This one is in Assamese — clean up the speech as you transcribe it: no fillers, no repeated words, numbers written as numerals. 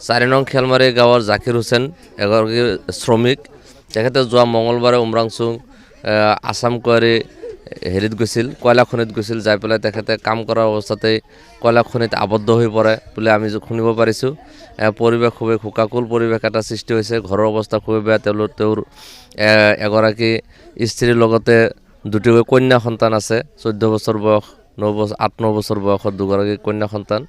চাৰি নং খেলমাৰী গাঁৱৰ জাকিৰ হুছেইন এগৰাকী শ্ৰমিক। তেখেতে যোৱা মঙলবাৰে উমৰাংচু আছাম কোৱাৰী হেৰিত গৈছিল, কয়লা খনিত গৈছিল। যাই পেলাই তেখেতে কাম কৰাৰ অৱস্থাতেই কয়লা খনিত আবদ্ধ হৈ পৰে বুলি আমি শুনিব পাৰিছোঁ। পৰিৱেশ খুবেই শোকাকুল পৰিৱেশ এটা সৃষ্টি হৈছে। ঘৰৰ অৱস্থা খুবেই বেয়া। তেওঁৰ এগৰাকী স্ত্ৰীৰ লগতে দুটিকৈ কন্যা সন্তান আছে। 14 বছৰ বয়স, 8-9 বছৰ বয়সৰ দুগৰাকী কন্যা সন্তান।